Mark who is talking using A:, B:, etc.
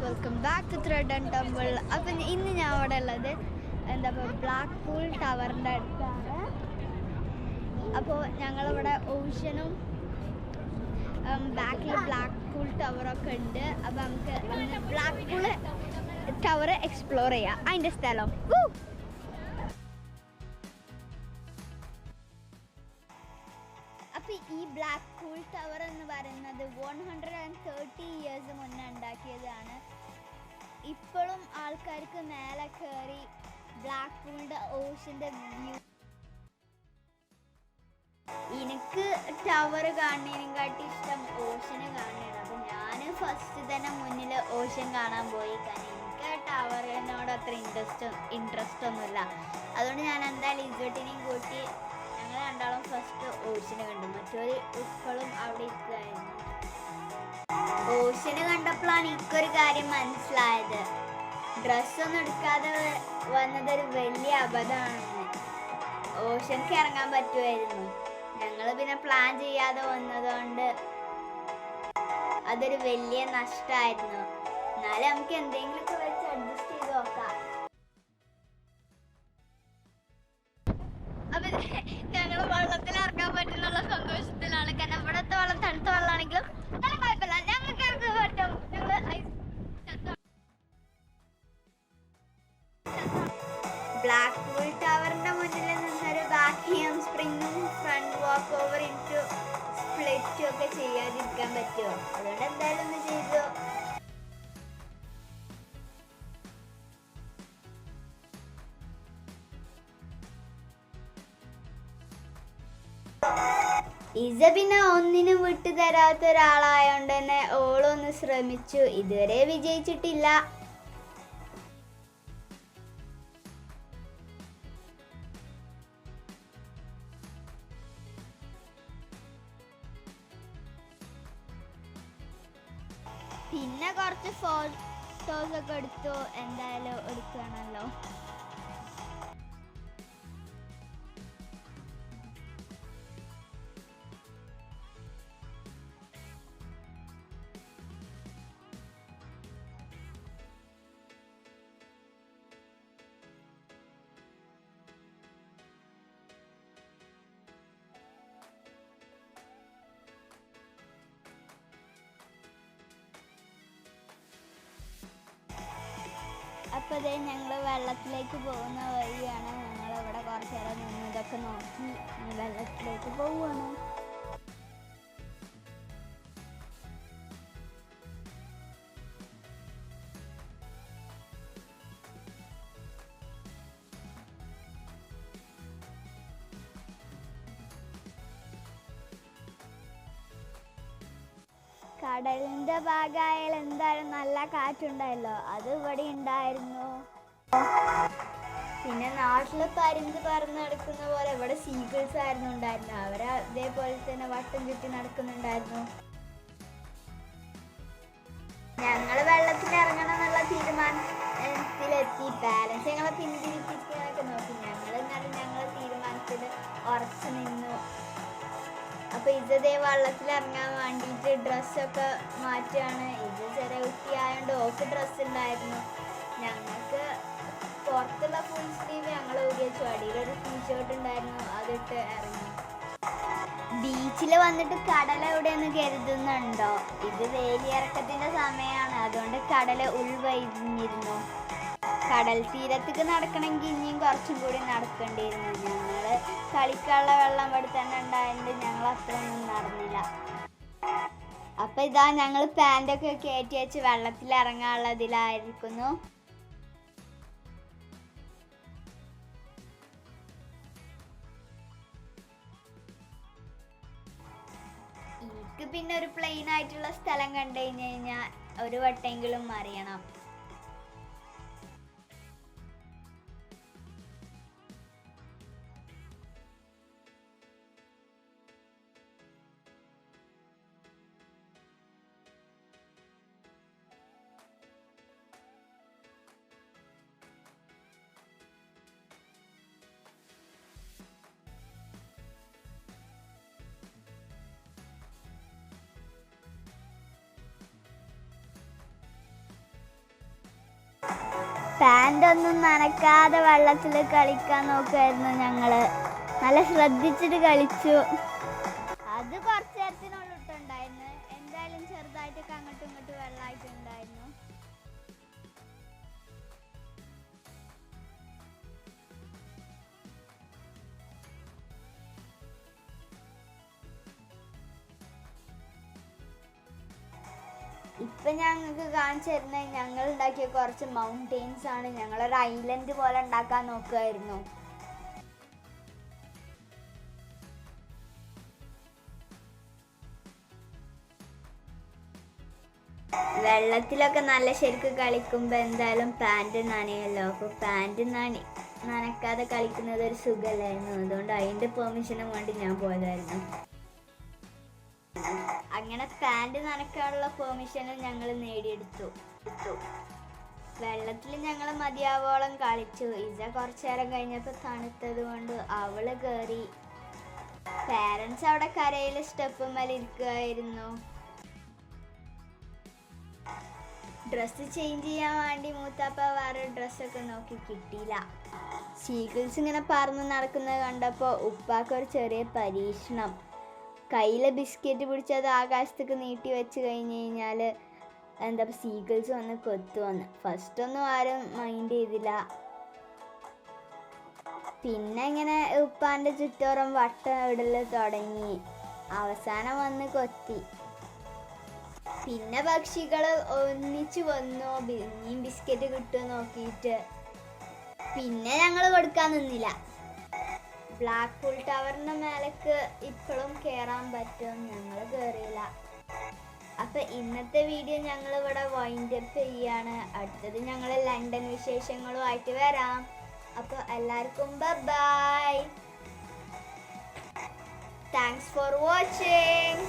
A: Welcome back to thread and temple. അപ്പം ഇന്ന് ഞാൻ അവിടെ ഉള്ളത് എന്താ പറയുക, ബ്ലാക്ക് പൂൾ ടവറിൻ്റെ അടുത്താണ്. അപ്പോൾ ഞങ്ങളിവിടെ ഓഷ്യനും ബാക്കിൽ ബ്ലാക്ക് പൂൾ ടവറൊക്കെ ഉണ്ട്. അപ്പോൾ നമുക്ക് ഇന്ന് ബ്ലാക്ക് പൂൾ ടവർ എക്സ്പ്ലോർ ചെയ്യാം. അതിൻ്റെ സ്ഥലം അപ്പോൾ ഈ ബ്ലാക്ക് പൂൾ ടവർ എന്ന് പറയുന്നത് 130 ഇയേഴ്സ് മുന്നേ ഉണ്ടാക്കിയതാണ്. ഇപ്പോഴും ആൾക്കാർക്ക് മേലെ കയറി ബ്ലാക്ക് പൂളിൻ്റെ ഓഷ്യൻ്റെ വ്യൂ. എനിക്ക് ടവർ കാണുന്നതിനെക്കാട്ടി ഇഷ്ടം ഓഷ്യന് കാണുകയാണ്. അപ്പം ഞാൻ ഫസ്റ്റ് തന്നെ മുന്നിൽ ഓഷ്യൻ കാണാൻ പോയി. കാരണം എനിക്ക് ടവറിനോട് അത്ര ഇൻട്രസ്റ്റ് ഒന്നുമില്ല. അതുകൊണ്ട് ഞാൻ എന്തായാലും ഇസോട്ടിനെയും കൂട്ടി ഞങ്ങൾ രണ്ടാളും ഫസ്റ്റ് ഓഷ്യന് കണ്ടു. മറ്റൊരു ഇപ്പോഴും അവിടെ ഇരിക്കുകയായിരുന്നു. ഓഷ്യന് കണ്ടപ്പോഴാണ് എനിക്കൊരു കാര്യം മനസ്സിലായത്. ഡ്രസ്സൊന്നും എടുക്കാതെ വന്നതൊരു വലിയ അബദ്ധമാണെന്ന്. ഓഷ്യൻക്ക് ഇറങ്ങാൻ പറ്റുമായിരുന്നു. ഞങ്ങൾ പിന്നെ പ്ലാൻ ചെയ്യാതെ വന്നതുകൊണ്ട് അതൊരു വലിയ നഷ്ടമായിരുന്നു. എന്നാലും നമുക്ക് എന്തെങ്കിലുമൊക്കെ വെച്ച് അഡ്ജസ്റ്റ് ചെയ്ത് നോക്കാം. അപ്പം ഞങ്ങൾ വെള്ളത്തിൽ ഇറങ്ങാൻ പറ്റുന്നുള്ള സന്തോഷത്തിലാണ്. കാരണം ഇവിടുത്തെ വെള്ളം തണുത്ത വെള്ളമാണെങ്കിലും നല്ല കുഴപ്പമില്ല, ഞങ്ങൾക്ക് ഇറങ്ങാൻ പറ്റും. ബ്ലാക്ക് പൂൾ ടവറിന്റെ മുന്നിൽ നിന്നൊരു വാക്യൂം സ്പ്രിങ്ങും ഫ്രണ്ട് വാക്ക് ഓവർ ഇൻറ്റു സ്പ്ലിറ്റും ഒക്കെ ചെയ്യാതിരിക്കാൻ പറ്റുമോ? അതുകൊണ്ട് എന്തായാലും ഒന്ന് ചെയ്തു. ഇസ പിന്നെ ഒന്നിനും വിട്ടു തരാത്ത ഒരാളായോണ്ട് തന്നെ ഓളൊന്ന് ശ്രമിച്ചു. ഇതുവരെ വിജയിച്ചിട്ടില്ല. പിന്നെ കുറച്ച് ഫോട്ടോസ് ഒക്കെ എടുത്തു. എന്തായാലും എടുക്കുകയാണല്ലോ. അപ്പോൾ അതേ ഞങ്ങൾ വെള്ളത്തിലേക്ക് പോകുന്ന വഴിയാണ്. ഞങ്ങളിവിടെ കുറച്ച് നേരം നിന്ന് ഇതൊക്കെ നോക്കി വെള്ളത്തിലേക്ക് പോവുകയാണ്. കടലിൻ്റെ ഭാഗമായാൽ എന്തായാലും നല്ല കാറ്റുണ്ടായല്ലോ, അത് ഇവിടെ ഉണ്ടായിരുന്നു. പിന്നെ നാട്ടിൽ പരുന്ത് പറന്ന് നടക്കുന്ന പോലെ ഇവിടെ സീഗിൾസ് ആയിരുന്നു ഉണ്ടായിരുന്നു. അവർ അതേപോലെ തന്നെ വട്ടം ചുറ്റി നടക്കുന്നുണ്ടായിരുന്നു. ഞങ്ങൾ വെള്ളത്തിൽ ഇറങ്ങണം എന്നുള്ള തീരുമാനത്തിലെത്തി. ബാലൻസ് ഞങ്ങളെ പിന്തിരിപ്പിക്കാനൊക്കെ നോക്കി. എന്നാലും ഞങ്ങളെ തീരുമാനത്തിൽ ഉറച്ചു നിന്നു. അപ്പോൾ ഇതേ വെള്ളത്തിൽ ഇറങ്ങാൻ വേണ്ടിയിട്ട് ഡ്രസ്സൊക്കെ മാറ്റുകയാണ്. ഇത് ചെറിയ കുട്ടിയായതുകൊണ്ട് ഓക്ക് ഡ്രസ്സ് ഉണ്ടായിരുന്നു. ഞങ്ങൾക്ക് പുറത്തുള്ള ഫുൾ സ്ലീവ് ഞങ്ങൾ ഉപയോഗിച്ചു. അടിയിലൊരു ടീഷർട്ട് ഉണ്ടായിരുന്നു, അതിട്ട് ഇറങ്ങി. ബീച്ചിൽ വന്നിട്ട് കടൽ എവിടെയെന്ന് കരുതുന്നുണ്ടോ? ഇത് വേലിയിറക്കത്തിൻ്റെ സമയമാണ്, അതുകൊണ്ട് കടൽ ഉൾവഴിഞ്ഞിരുന്നു. കടൽ തീരത്തേക്ക് നടക്കണമെങ്കിൽ ഇനിയും കുറച്ചും കൂടി നടക്കേണ്ടിയിരുന്നു. ഞങ്ങൾ കളിക്കാനുള്ള വെള്ളം ഇവിടെ തന്നെ ഉണ്ടായതുകൊണ്ട് ഞങ്ങൾ അത്രയൊന്നും നടന്നില്ല. അപ്പം ഇതാ ഞങ്ങൾ പാൻറ്റൊക്കെ കയറ്റി വെച്ച് വെള്ളത്തിൽ ഇറങ്ങാനുള്ളതിലായിരിക്കുന്നു. എനിക്ക് പിന്നെ ഒരു പ്ലെയിൻ ആയിട്ടുള്ള സ്ഥലം കണ്ടു കഴിഞ്ഞാൽ ഒരു വട്ടെങ്കിലും അറിയണം. പാൻ്റ് ഒന്നും നനക്കാതെ വെള്ളത്തിൽ കളിക്കാൻ നോക്കുമായിരുന്നു ഞങ്ങള്. നല്ല ശ്രദ്ധിച്ചിട്ട് കളിച്ചു. അത് കുറച്ച് നേരത്തിനുള്ളിൽ ഇട്ടുണ്ടായിരുന്നു. എന്തായാലും ചെറുതായിട്ടൊക്കെ അങ്ങോട്ടും ഇങ്ങോട്ടും വെള്ളമായിട്ടുണ്ടായിരുന്നു. ഇപ്പം ഞങ്ങൾക്ക് കാണിച്ചു തരുന്നത് ഞങ്ങൾ ഉണ്ടാക്കിയ കുറച്ച് മൗണ്ടെയിൻസ് ആണ്. ഞങ്ങളൊരു ഐലൻഡ് പോലെ ഉണ്ടാക്കാൻ നോക്കുമായിരുന്നു. വെള്ളത്തിലൊക്കെ നല്ല ശരിക്ക് കളിക്കുമ്പോൾ എന്തായാലും പാൻറ് നനയല്ലോ. അപ്പോൾ പാൻറ് നനക്കാതെ കളിക്കുന്നത് ഒരു സുഖമല്ലായിരുന്നു. അതുകൊണ്ട് അതിൻ്റെ പെർമിഷനും വേണ്ടി ഞാൻ പോയതായിരുന്നു. അങ്ങനെ പാൻറ് നനക്കാനുള്ള പെർമിഷനും ഞങ്ങൾ നേടിയെടുത്തു. വെള്ളത്തിൽ ഞങ്ങൾ മതിയാവോളം കളിച്ചു. ഇജ കുറച്ചു നേരം കഴിഞ്ഞപ്പോൾ തണുത്തത് കൊണ്ട് അവള് കയറി. പാരൻസ് അവിടെ കരയിൽ സ്റ്റെപ്പുമ്മേൽ ഇരിക്കുകയായിരുന്നു. ഡ്രസ്സ് ചേഞ്ച് ചെയ്യാൻ വേണ്ടി മൂത്താപ്പ വേറെ ഡ്രസ്സൊക്കെ നോക്കി കിട്ടിയില്ല. സീഗിൾസ് ഇങ്ങനെ പറന്ന് നടക്കുന്നത് കണ്ടപ്പോൾ ഉപ്പാക്കൊരു ചെറിയ പരീക്ഷണം. കയ്യിൽ ബിസ്ക്കറ്റ് പിടിച്ചത് ആകാശത്തേക്ക് നീട്ടി വെച്ച് കഴിഞ്ഞ് കഴിഞ്ഞാൽ എന്താ സീഗിൾസ് വന്ന് കൊത്തുവന്ന്. ഫസ്റ്റൊന്നും ആരും മൈൻഡ് ചെയ്തില്ല. പിന്നെ ഇങ്ങനെ ഉപ്പാൻ്റെ ചുറ്റോറം വട്ടം ഇടൽ തുടങ്ങി. അവസാനം വന്ന് കൊത്തി. പിന്നെ പക്ഷികൾ ഒന്നിച്ച് വന്നു ഇനിയും ബിസ്ക്കറ്റ് കിട്ടുമോ നോക്കിയിട്ട്. പിന്നെ ഞങ്ങൾ കൊടുക്കാൻ നിന്നില്ല. ബ്ലാക്ക് പൂൾ ടവറിൻ്റെ മേലേക്ക് ഇപ്പോഴും കയറാൻ പറ്റും. ഞങ്ങൾ കയറിയില്ല. അപ്പം ഇന്നത്തെ വീഡിയോ ഞങ്ങൾ ഇവിടെ വൈൻഡപ്പ് ചെയ്യാണ്. അടുത്തത് ഞങ്ങൾ ലണ്ടൻ വിശേഷങ്ങളുമായിട്ട് വരാം. അപ്പോൾ എല്ലാവർക്കും ബൈ. Thanks for watching.